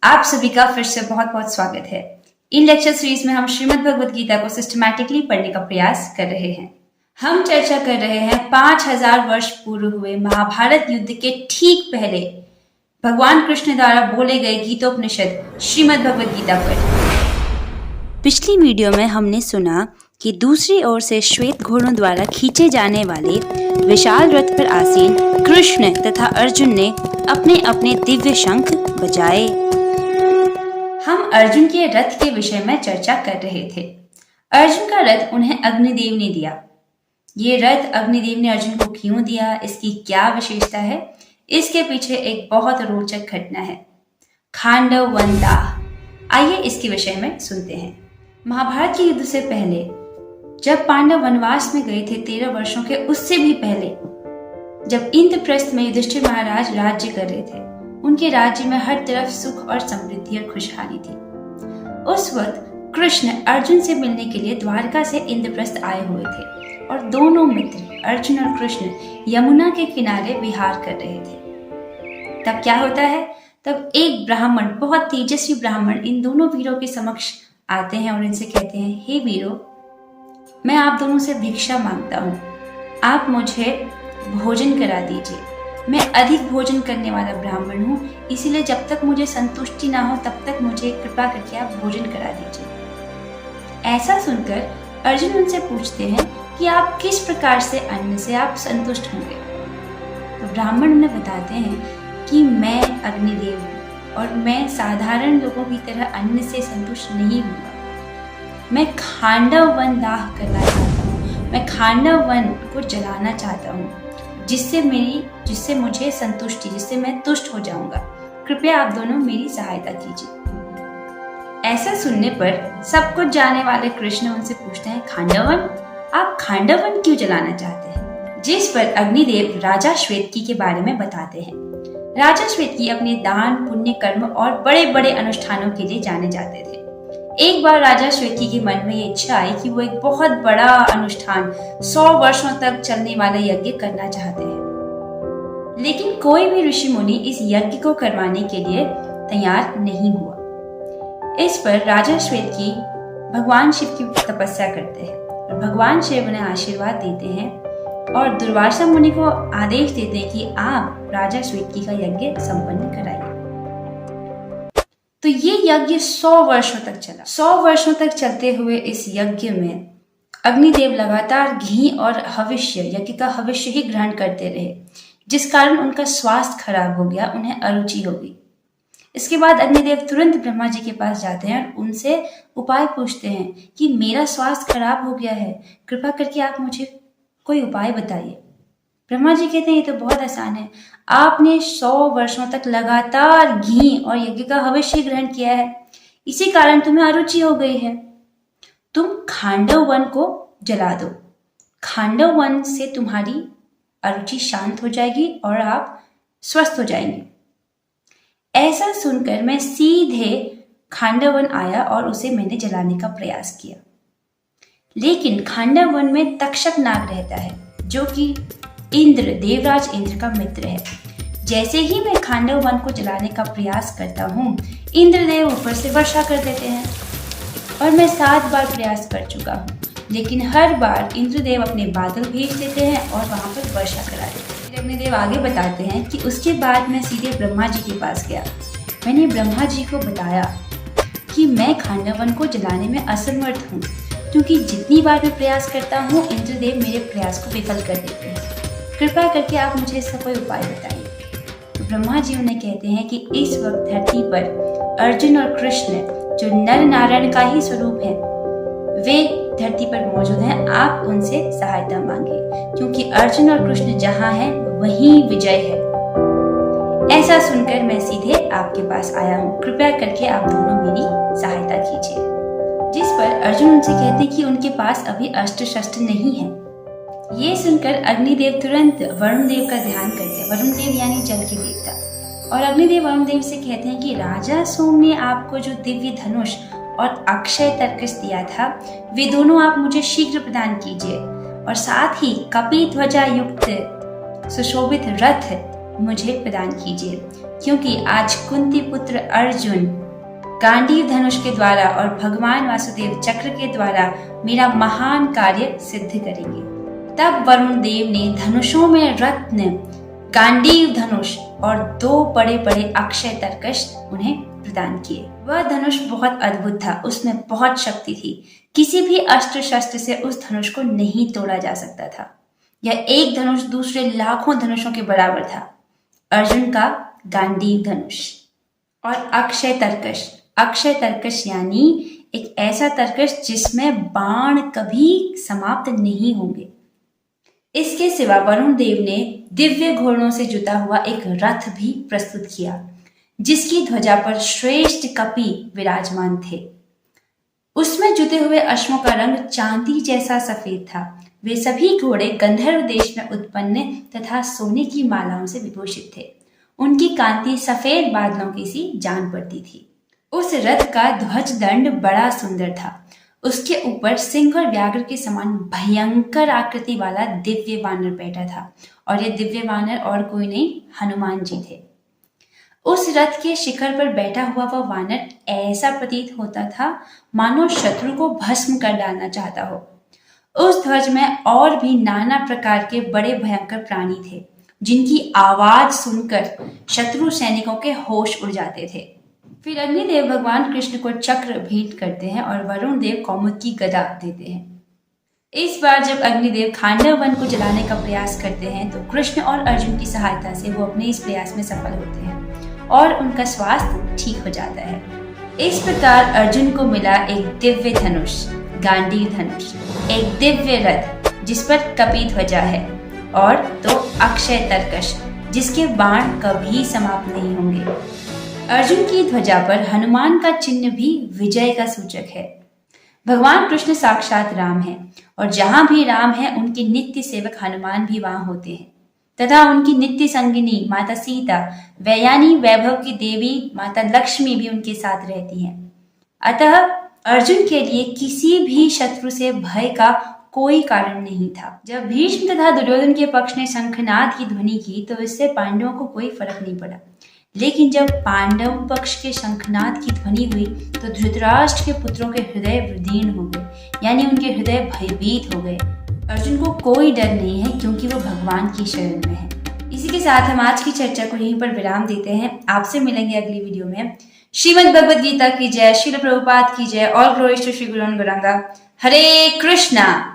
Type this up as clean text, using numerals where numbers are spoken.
आप सभी का फिर से बहुत बहुत स्वागत है। इन लेक्चर सीरीज में हम श्रीमद् भगवद गीता को सिस्टमैटिकली पढ़ने का प्रयास कर रहे हैं। हम चर्चा कर रहे हैं 5000 वर्ष पूर्व हुए महाभारत युद्ध के ठीक पहले भगवान कृष्ण द्वारा बोले गए गीतोपनिषद श्रीमद् भगवद गीता पर। पिछली वीडियो में हमने सुना कि दूसरी ओर से श्वेत घोड़ों द्वारा खींचे जाने वाले विशाल रथ पर आसीन कृष्ण तथा अर्जुन ने अपने अपने दिव्य शंख बजाए। हम अर्जुन के रथ के विषय में चर्चा कर रहे थे। अर्जुन का रथ उन्हें अग्निदेव ने दिया। ये रथ अग्निदेव ने अर्जुन को क्यों दिया, इसकी क्या विशेषता है, इसके पीछे एक बहुत रोचक घटना है, खांडव वन दाह। आइए इसके विषय में सुनते हैं। महाभारत के युद्ध से पहले जब पांडव वनवास में गए थे 13 वर्षों के उससे भी पहले, जब इंद्रप्रस्थ में युधिष्ठिर महाराज राज्य कर रहे थे, उनके राज्य में हर तरफ सुख और समृद्धि और खुशहाली थी। उस वक्त कृष्ण अर्जुन से मिलने के लिए द्वारका से इंद्रप्रस्थ आए हुए थे और दोनों मित्र अर्जुन और कृष्ण यमुना के किनारे विहार कर रहे थे। तब क्या होता है, तब एक ब्राह्मण, बहुत तेजस्वी ब्राह्मण, इन दोनों वीरों के समक्ष आते हैं और इनसे कहते हैं, हे वीरों, मैं आप दोनों से भिक्षा मांगता हूँ, आप मुझे भोजन करा दीजिए। मैं अधिक भोजन करने वाला ब्राह्मण हूँ, इसीलिए जब तक मुझे संतुष्टि ना हो तब तक मुझे कृपा करके आप भोजन करा दीजिए। ऐसा सुनकर अर्जुन उनसे पूछते हैं कि आप किस प्रकार से अन्न से आप संतुष्ट होंगे। तो ब्राह्मण उन्हें बताते हैं कि मैं अग्निदेव हूँ और मैं साधारण लोगों की तरह अन्न से संतुष्ट नहीं हूँगा। मैं खांडव वन दाह करना चाहता हूँ, मैं खांडव वन को जलाना चाहता हूँ, जिससे मुझे संतुष्टि, जिससे मैं तुष्ट हो जाऊंगा। कृपया आप दोनों मेरी सहायता कीजिए। ऐसा सुनने पर सब कुछ जानने वाले कृष्ण उनसे पूछते हैं, खांडवन, आप खांडवन क्यों जलाना चाहते हैं? जिस पर अग्निदेव राजा श्वेतकी के बारे में बताते हैं। राजा श्वेतकी अपने दान, पुण्य कर्म और बड़े बड़े अनुष्ठानों के लिए जाने जाते थे। एक बार राजा श्वेतकी के मन में ये इच्छा आई कि वो एक बहुत बड़ा अनुष्ठान, 100 वर्षों तक चलने वाला यज्ञ करना चाहते हैं, लेकिन कोई भी ऋषि मुनि इस यज्ञ को करवाने के लिए तैयार नहीं हुआ। इस पर राजा श्वेतकी भगवान शिव की तपस्या करते हैं और भगवान शिव उन्हें आशीर्वाद देते हैं और दुर्वासा मुनि को आदेश देते हैं कि आप राजा श्वेतकी का यज्ञ संपन्न कराइए। तो ये यज्ञ 100 वर्षों तक चला। 100 वर्षों तक चलते हुए इस यज्ञ में अग्निदेव लगातार घी और हविष्य, यज्ञ का हविष्य ही ग्रहण करते रहे, जिस कारण उनका स्वास्थ्य खराब हो गया, उन्हें अरुचि हो गई। इसके बाद अग्निदेव तुरंत ब्रह्मा जी के पास जाते हैं और उनसे उपाय पूछते हैं कि मेरा स्वास्थ्य खराब हो गया है, कृपा करके आप मुझे कोई उपाय बताइए। ब्रह्मा जी कहते हैं, ये तो बहुत आसान है, आपने 100 वर्षों तक लगातार घी और यज्ञ का हविष्य ग्रहण किया है, इसी कारण तुम्हें अरुचि हो गई है। तुम खांडव वन को जला दो, खांडव वन से तुम्हारी अरुचि शांत हो जाएगी और आप स्वस्थ हो जाएंगे। ऐसा सुनकर मैं सीधे खांडव वन आया और उसे मैंने जलाने का प्रयास किया, लेकिन खांडव वन में तक्षक नाग रहता है, जो कि देवराज इंद्र का मित्र है। जैसे ही मैं खांडव वन को जलाने का प्रयास करता हूँ, इंद्रदेव ऊपर से वर्षा कर देते हैं और मैं 7 बार प्रयास कर चुका हूँ, लेकिन हर बार इंद्रदेव अपने बादल भेज देते हैं और वहाँ पर वर्षा करा देते हैं। अग्निदेव आगे बताते हैं कि उसके बाद मैं सीधे ब्रह्मा जी के पास गया। मैंने ब्रह्मा जी को बताया कि मैं खांडव वन को जलाने में असमर्थ हूँ, क्योंकि जितनी बार मैं प्रयास करता हूँ इंद्रदेव मेरे प्रयास को विफल कर देते हैं। कृपया करके आप मुझे इसका कोई उपाय बताइए। तो ब्रह्मा जी उन्हें कहते हैं कि इस वक्त धरती पर अर्जुन और कृष्ण, जो नर नारायण का ही स्वरूप है, वे धरती पर मौजूद हैं। आप उनसे सहायता मांगे, क्योंकि अर्जुन और कृष्ण जहाँ हैं वहीं विजय है। ऐसा सुनकर मैं सीधे आपके पास आया हूँ, कृपया करके आप दोनों मेरी सहायता कीजिए। जिस पर अर्जुन उनसे कहते हैं कि उनके पास अभी अस्त्र शस्त्र नहीं है। ये सुनकर अग्निदेव तुरंत वरुण देव का ध्यान करते हैं। वरुण देव यानी जल के देवता। और अग्निदेव वरुण देव से कहते हैं कि राजा सोम ने आपको जो दिव्य धनुष और अक्षय तर्कस दिया था, वे दोनों आप मुझे शीघ्र प्रदान कीजिए, और साथ ही कपि ध्वजा युक्त सुशोभित रथ मुझे प्रदान कीजिए, क्योंकि आज कुंती पुत्र अर्जुन गांडीव धनुष के द्वारा और भगवान वासुदेव चक्र के द्वारा मेरा महान कार्य सिद्ध करेंगे। तब वरुण देव ने धनुषों में रत्न, गांडीव धनुष और 2 बड़े बड़े अक्षय तरकश उन्हें प्रदान किए। वह धनुष बहुत अद्भुत था, उसमें बहुत शक्ति थी। किसी भी अस्त्र शस्त्र से उस धनुष को नहीं तोड़ा जा सकता था। यह एक धनुष दूसरे लाखों धनुषों के बराबर था। अर्जुन का गांडीव धनुष और अक्षय तरकश। अक्षय तरकश यानी एक ऐसा तरकश जिसमें बाण कभी समाप्त नहीं होंगे। इसके सिवा वरुण देव ने दिव्य घोड़ों से जुता हुआ एक रथ भी प्रस्तुत किया, जिसकी ध्वजा पर श्रेष्ठ कपि विराजमान थे। उसमें जुते हुए अश्वों का रंग चांदी जैसा सफेद था। वे सभी घोड़े गंधर्व देश में उत्पन्न तथा सोने की मालाओं से विभूषित थे। उनकी कांति सफेद बादलों की सी जान पड़ती थी। उस रथ का ध्वज दंड बड़ा सुंदर था। उसके ऊपर सिंह और व्याघ्र के समान भयंकर आकृति वाला दिव्य वानर बैठा था, और ये दिव्य वानर और कोई नहीं, हनुमान जी थे। उस रथ के शिखर पर बैठा हुआ वह वानर ऐसा प्रतीत होता था मानो शत्रु को भस्म कर डालना चाहता हो। उस ध्वज में और भी नाना प्रकार के बड़े भयंकर प्राणी थे, जिनकी आवाज सुनकर शत्रु सैनिकों के होश उड़ जाते थे। फिर अग्निदेव भगवान कृष्ण को चक्र भेंट करते हैं और वरुण देव कौमुद की गदा देते हैं। इस बार जब अग्निदेव खांडव वन को जलाने का प्रयास करते हैं तो कृष्ण और अर्जुन की सहायता से वो अपने इस प्रयास में सफल होते हैं और उनका स्वास्थ्य ठीक हो जाता है। इस प्रकार अर्जुन को मिला एक दिव्य धनुष, गांडीव धनुष, एक दिव्य रथ जिस पर कपि ध्वजा है, और 2 अक्षय तरकश जिसके बाण कभी समाप्त नहीं होंगे। अर्जुन की ध्वजा पर हनुमान का चिन्ह भी विजय का सूचक है। भगवान कृष्ण साक्षात राम हैं, और जहां भी राम है उनके नित्य सेवक हनुमान भी वहां होते हैं, तथा उनकी नित्य संगिनी माता सीता व यानी वैभव की देवी माता लक्ष्मी भी उनके साथ रहती हैं। अतः अर्जुन के लिए किसी भी शत्रु से भय का कोई कारण नहीं था। जब भीष्म तथा दुर्योधन के पक्ष ने शंखनाद की ध्वनि की तो इससे पांडवों को कोई फर्क नहीं पड़ा, लेकिन जब पांडव पक्ष के शंखनाद की ध्वनि हुई तो धृतराष्ट्र के पुत्रों के हृदय विदीर्ण हो गए, यानी उनके हृदय भयभीत हो गए। अर्जुन को कोई डर नहीं है क्योंकि वो भगवान की शरण में है। इसी के साथ हम आज की चर्चा को यहीं पर विराम देते हैं। आपसे मिलेंगे अगली वीडियो में। श्रीमद् भगवद गीता की जय, श्रील प्रभुपाद की जय। All glories to Shri Guru Gauranga. Hare Krishna.